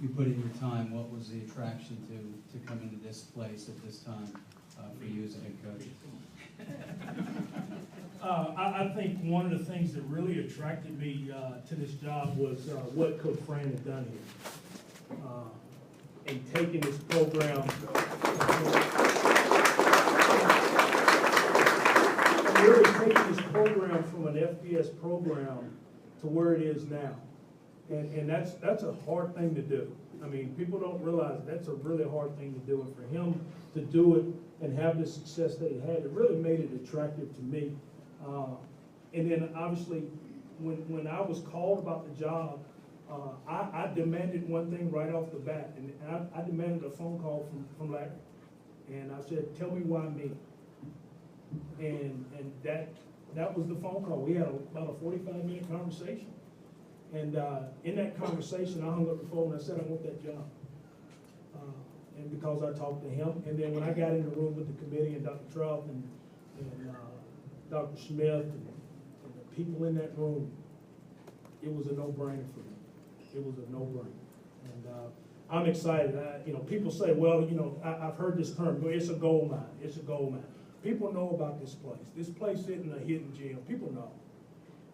you put in your time, what was the attraction to come into this place at this time for you as a head coach? I think one of the things that really attracted me to this job was what Coach Fran had done here. And taking this program, really taking this program from an FBS program to where it is now. And that's a hard thing to do. I mean, people don't realize that's a really hard thing to do. And for him to do it and have the success that he had, it really made it attractive to me. And then obviously, when I was called about the job, I demanded one thing right off the bat, and I demanded a phone call from Larry. And I said, tell me why me? And that was the phone call. We had about a 45-minute conversation. And in that conversation, I hung up the phone and I said, I want that job. And because I talked to him, and then when I got in the room with the committee and Dr. Trout and Dr. Smith and the people in that room, it was a no-brainer for me. It was a no-brainer. And I'm excited. People say, well, I've heard this term, but it's a gold mine. It's a gold mine. People know about this place. This place isn't a hidden gem. People know.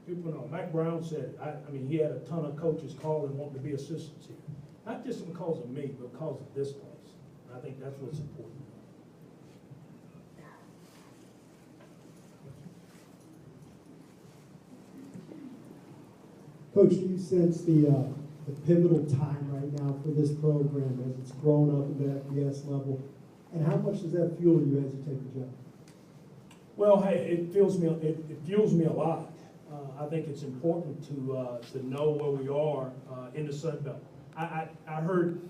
People know. Mac Brown said, he had a ton of coaches calling wanting to be assistants here. Not just because of me, but because of this place. And I think that's what's important. Coach, do you sense the pivotal time right now for this program as it's grown up at the FBS level? And how much does that fuel you as you take the job? Well, hey, it fuels me a lot. I think it's important to know where we are in the Sun Belt. I heard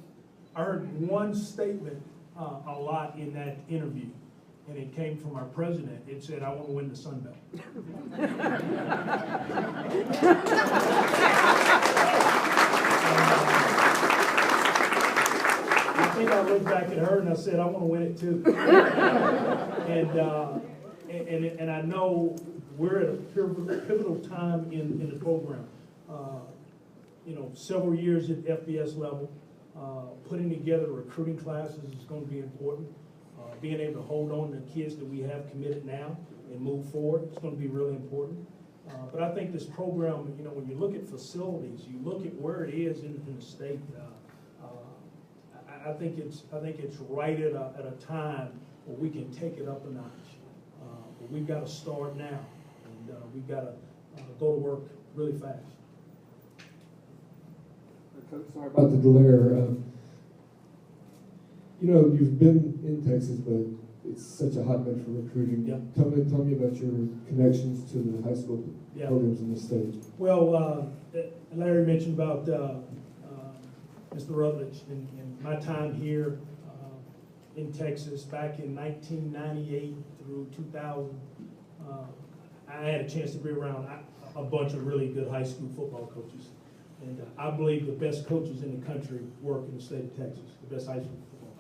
one statement a lot in that interview, and it came from our president. It said, "I want to win the Sun Belt." I think I looked back at her and I said, "I want to win it too." And I know we're at a pivotal time in the program. Several years at FBS level, putting together recruiting classes is going to be important. Being able to hold on to the kids that we have committed now and move forward, it's going to be really important. But I think this program, when you look at facilities, you look at where it is in the state. I think it's right at a time where we can take it up a notch. But we've got to start now, and we've got to go to work really fast. Sorry about the delay. You've been in Texas, but it's such a hotbed for recruiting. Yeah. Tell me about your connections to the high school programs in the state. Well, Larry mentioned about Mr. Rutledge and my time here in Texas back in 1998 through 2000. I had a chance to be around a bunch of really good high school football coaches. And I believe the best coaches in the country work in the state of Texas, the best high school football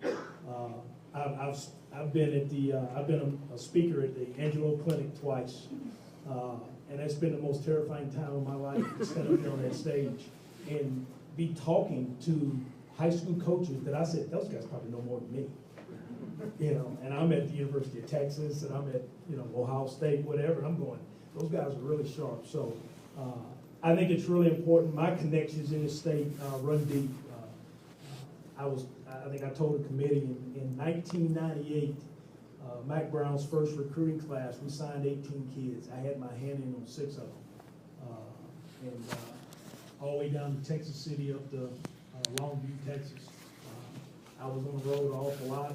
coaches. I've been a speaker at the Angelo Clinic twice, and it's been the most terrifying time of my life to stand up there on that stage and be talking to high school coaches that I said, those guys probably know more than me. And I'm at the University of Texas, and I'm at Ohio State, whatever, and I'm going, those guys are really sharp. So I think it's really important. My connections in the state run deep. I think I told the committee in 1998, Mac Brown's first recruiting class, we signed 18 kids. I had my hand in on 6 of them. And all the way down to Texas City up to Longview, Texas. I was on the road an awful lot,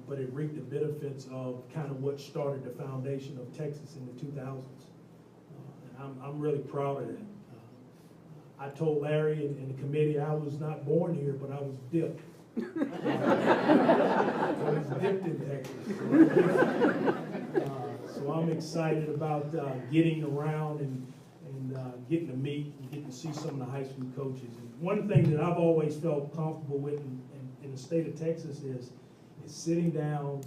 but it reaped the benefits of kind of what started the foundation of Texas in the 2000s. And I'm really proud of that. I told Larry and the committee I was not born here, but I was dipped. I was dipped in Texas. So I'm excited about getting around and getting to meet and getting to see some of the high school coaches. And one thing that I've always felt comfortable with in the state of Texas is sitting down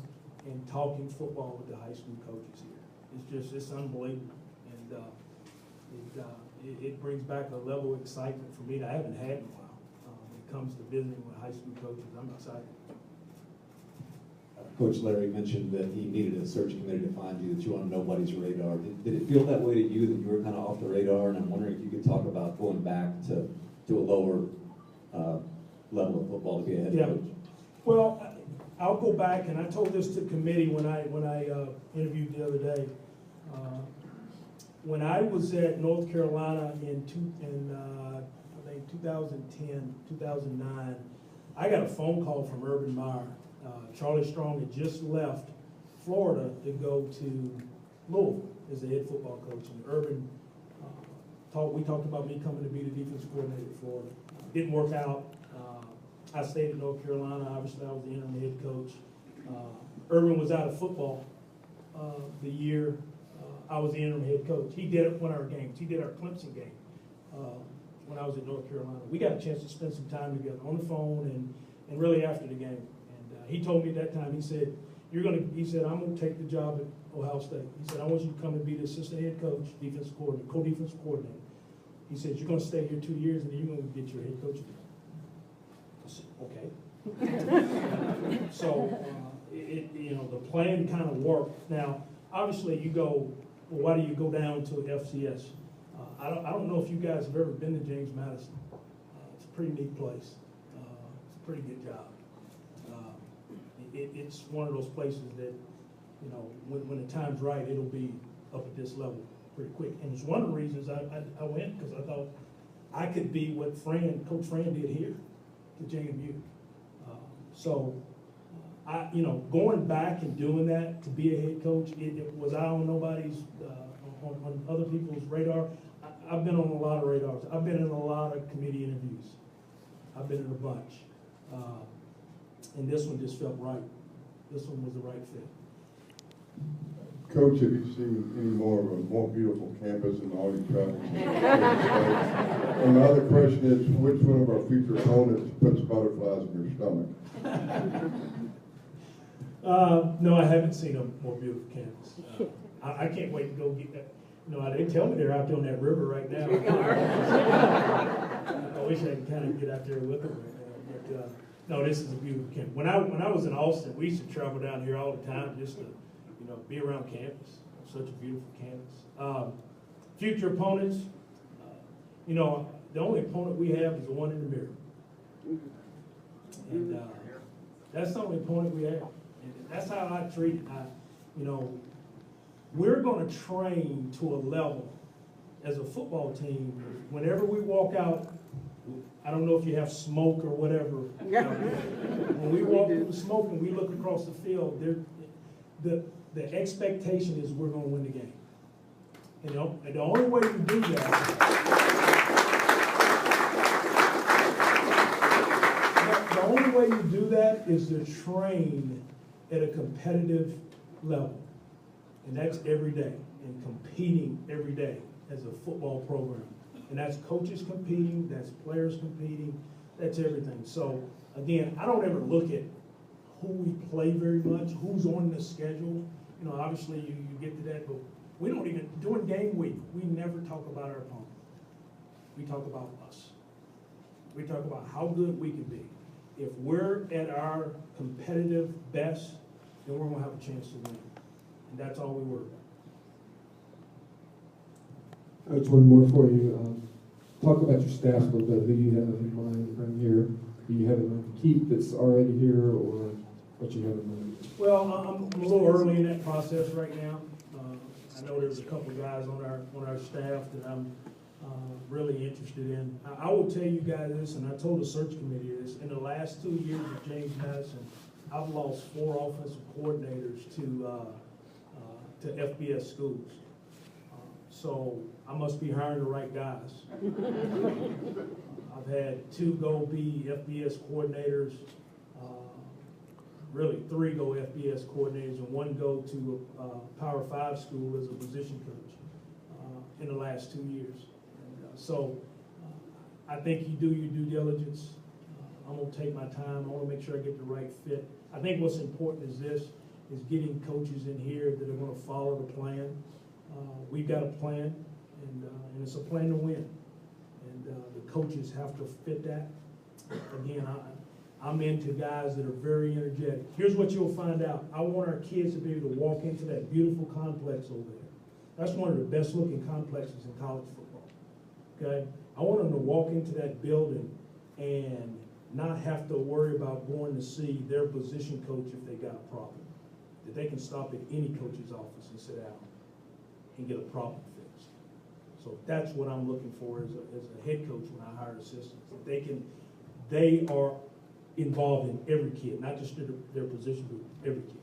and talking football with the high school coaches here. It's unbelievable. And it brings back a level of excitement for me that I haven't had in a while. When it comes to visiting with high school coaches, I'm excited. Coach Larry mentioned that he needed a search committee to find you, that you were on nobody's radar. Did it feel that way to you, that you were kind of off the radar? And I'm wondering if you could talk about going back to a lower level of football to be a head coach. Well, I'll go back, and I told this to the committee when I interviewed the other day. When I was at North Carolina in I think 2010, 2009, I got a phone call from Urban Meyer. Charlie Strong had just left Florida to go to Louisville as the head football coach. And Urban we talked about me coming to be the defense coordinator at Florida. Didn't work out. I stayed in North Carolina. Obviously, I was the interim head coach. Urban was out of football the year I was the interim head coach. He did one of our games. He did our Clemson game when I was in North Carolina. We got a chance to spend some time together on the phone and really after the game. And he told me at that time, he said, he said, I'm going to take the job at Ohio State. He said, I want you to come and be the assistant head coach, defensive coordinator, co-defensive coordinator. He said, you're going to stay here 2 years and then you're going to get your head coach again. I said, okay. So, the plan kind of worked. Now, obviously, you go, well, why do you go down to FCS? I don't know if you guys have ever been to James Madison. It's a pretty neat place. It's a pretty good job. It's one of those places that, when the time's right, it'll be up at this level pretty quick. And it's one of the reasons I went, because I thought I could be what Coach Fran did here to JMU. Going back and doing that to be a head coach, it was I on nobody's, on other people's radar. I've been on a lot of radars. I've been in a lot of committee interviews. I've been in a bunch. And this one just felt right. This one was the right fit. Coach, have you seen any more of a more beautiful campus in all your travels? And the other question is, which one of our future opponents puts butterflies in your stomach? No, I haven't seen a more beautiful campus. I can't wait to go get that. They tell me they're out there on that river right now. I wish I could kind of get out there with them right now. But no, this is a beautiful campus. When I was in Austin, we used to travel down here all the time just to be around campus. Such a beautiful campus. Future opponents, the only opponent we have is the one in the mirror. And that's the only opponent we have. And that's how I treat it. We're going to train to a level as a football team. Whenever we walk out, I don't know if you have smoke or whatever. When we walk through the smoke and we look across the field, the expectation is we're going to win the game. And the only way to do that, the only way you do that is to train at a competitive level. And that's every day, and competing every day as a football program. And that's coaches competing, that's players competing, that's everything. So again, I don't ever look at who we play very much, who's on the schedule. Obviously you get to that, but we don't even, during game week, we never talk about our opponent. We talk about us. We talk about how good we can be. If we're at our competitive best, then we're gonna have a chance to win. And that's all we worry about. Just one more for you. Talk about your staff a little bit. Who you have in mind from here? Do you have in mind to keep that's already here, or what you have in mind? Well, I'm a little early in that process right now. I know there's a couple guys on our staff that I'm really interested in. I will tell you guys this, and I told the search committee this. In the last 2 years of James Madison, I've lost 4 offensive coordinators to FBS schools. So I must be hiring the right guys. I've had 2 go be FBS coordinators, really 3 go FBS coordinators, and 1 go to a Power 5 school as a position coach in the last 2 years. I think you do your due diligence. I'm gonna take my time. I wanna make sure I get the right fit. I think what's important is getting coaches in here that are gonna follow the plan. We've got a plan, and it's a plan to win. And the coaches have to fit that. Again, I'm into guys that are very energetic. Here's what you'll find out. I want our kids to be able to walk into that beautiful complex over there. That's one of the best looking complexes in college football, okay? I want them to walk into that building and not have to worry about going to see their position coach if they got a problem. That they can stop at any coach's office and sit down and get a problem fixed. So that's what I'm looking for as a head coach when I hire assistants. That they are involved in every kid, not just their position group, every kid.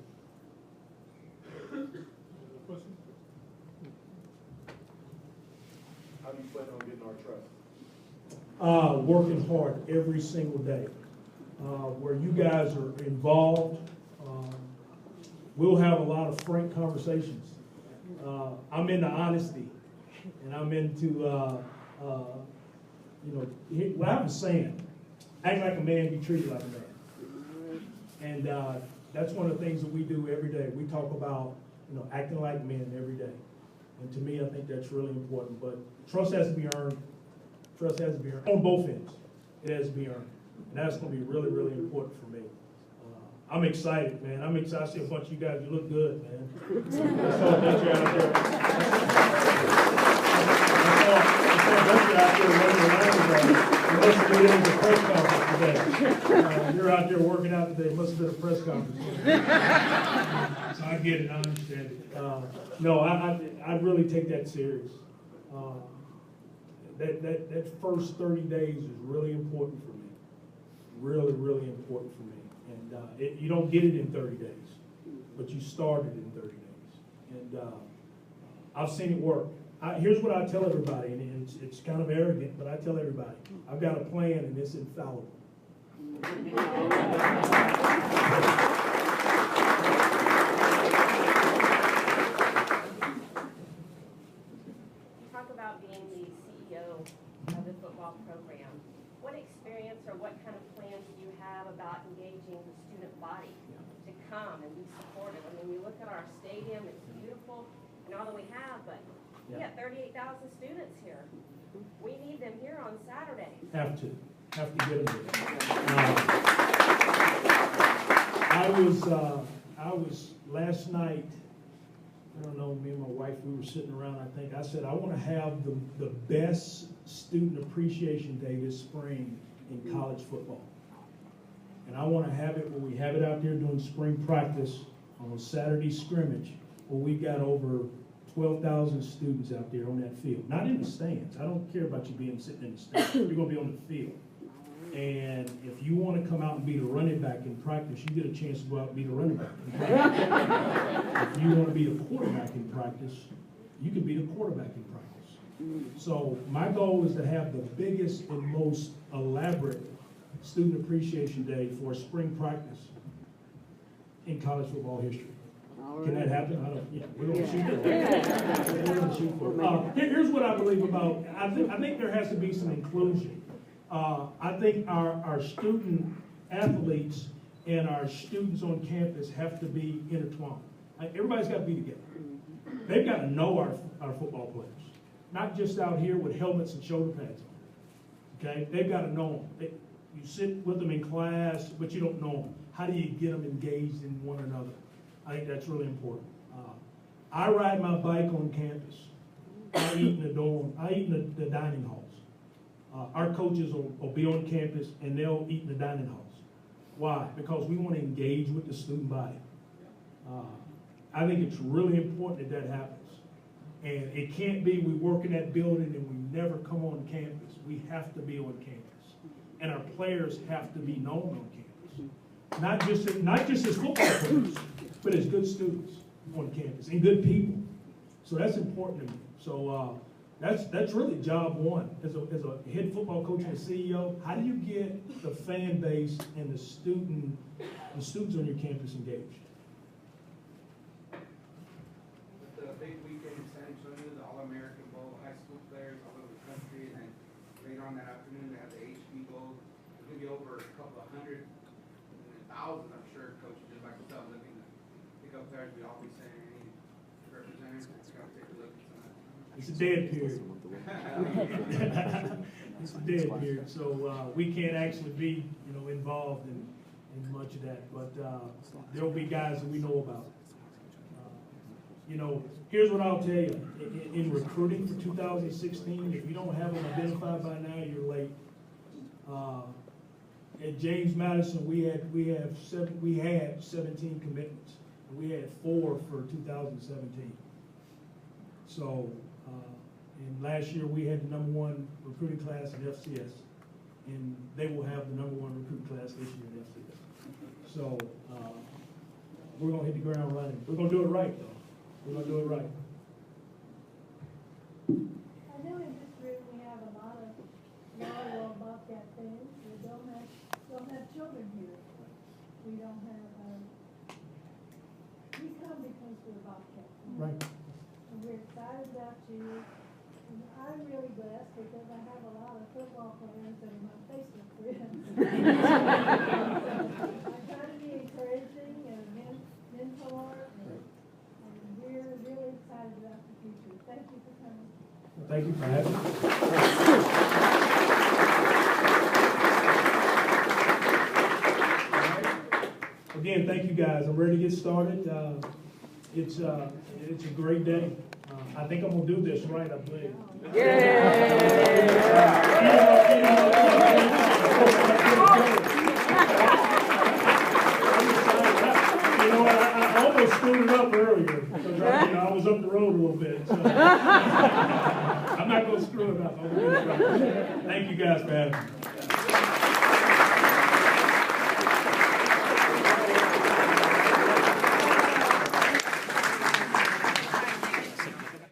How do you plan on getting our trust? Working hard every single day. Where you guys are involved, we'll have a lot of frank conversations. I'm into honesty, and I'm into, what I was saying, act like a man, be treated like a man. And that's one of the things that we do every day. We talk about, acting like men every day. And to me, I think that's really important. But trust has to be earned. Trust has to be earned on both ends. It has to be earned. And that's going to be really, really important for me. I'm excited, man. I'm excited. I see a bunch of you guys. You look good, man. I saw a bunch of you out there. I saw a bunch of you out there running around. It must have been a press conference today. You're out there working out today. It must have been a press conference. So I get it. I understand it. No, I really take that serious. That first 30 days is really important for me. Really, really important for me. And you don't get it in 30 days, but you started in 30 days. And I've seen it work. Here's what I tell everybody, and it's kind of arrogant, but I tell everybody, I've got a plan and it's infallible. Talk about being the CEO of the football program. What experience or what kind of plans do you have about engaging the student body to come and be supportive? I mean, we look at our stadium, it's beautiful, and all that we have, but we got 38,000 students here. We need them here on Saturdays. Have to get them here. I was last night, I don't know, me and my wife, we were sitting around, I said, I want to have the best student appreciation day this spring in college football. And I want to have it where we have it out there doing spring practice on a Saturday scrimmage where we got over 12,000 students out there on that field. Not in the stands. I don't care about you sitting in the stands. You're going to be on the field. And if you want to come out and be the running back in practice, you get a chance to go out and be the running back in practice. If you want to be the quarterback in practice, you can be the quarterback in practice. So my goal is to have the biggest and most elaborate student appreciation day for spring practice in college football history. Can that happen? We're going to shoot for it. We're going to shoot for it. Here's what I believe about, I think there has to be some inclusion. I think our student athletes and our students on campus have to be intertwined. Everybody's got to be together. They've got to know our football players, not just out here with helmets and shoulder pads on. Okay, they've got to know them. You sit with them in class, but you don't know them. How do you get them engaged in one another? I think that's really important. I ride my bike on campus. I eat in the dorm. I eat in the dining halls. Our coaches will be on campus and they'll eat in the dining halls. Why? Because we want to engage with the student body. I think it's really important that happens. And it can't be we work in that building and we never come on campus. We have to be on campus. And our players have to be known on campus. Not just as football players, but as good students on campus and good people. So that's important to me. So that's really job one as a head football coach and a CEO. How do you get the fan base and the students on your campus engaged? With the big weekend in San Antonio, the All-American Bowl, high school players all over the country, and then later on that afternoon they have the HB Bowl. There's gonna be over a couple of hundred, and 1,000, I'm sure, coaches just like myself looking to pick up players. We all be saying, hey, representatives, let's go take a look at some of that. It's a dead period. It's a dead period, so we can't actually be, involved in much of that. But there'll be guys that we know about. Here's what I'll tell you. In recruiting for 2016, if you don't have them identified by now, you're late. At James Madison, we had 17 commitments. We had 4 for 2017. So, and last year we had the #1 recruiting class in FCS, and they will have the #1 recruiting class this year in FCS. So, we're gonna hit the ground running. We're gonna do it right, though. We're gonna do it right. I know in this room we have a lot of loyal Bobcat fans. We don't have children here. We don't have, we come because we're Bobcat fans. Right. And we're excited about you. And I'm really blessed because I have a lot of football players that are my Facebook friends. I try to be encouraging and mentor, and we're really excited about the future. Thank you for coming. Thank you for having me. Again, thank you guys. I'm ready to get started. It's a great day. I think I'm gonna do this right, I believe. I almost screwed it up earlier because I was up the road a little bit. So. I'm not gonna screw it up. I'm gonna get it right. Thank you guys for having me.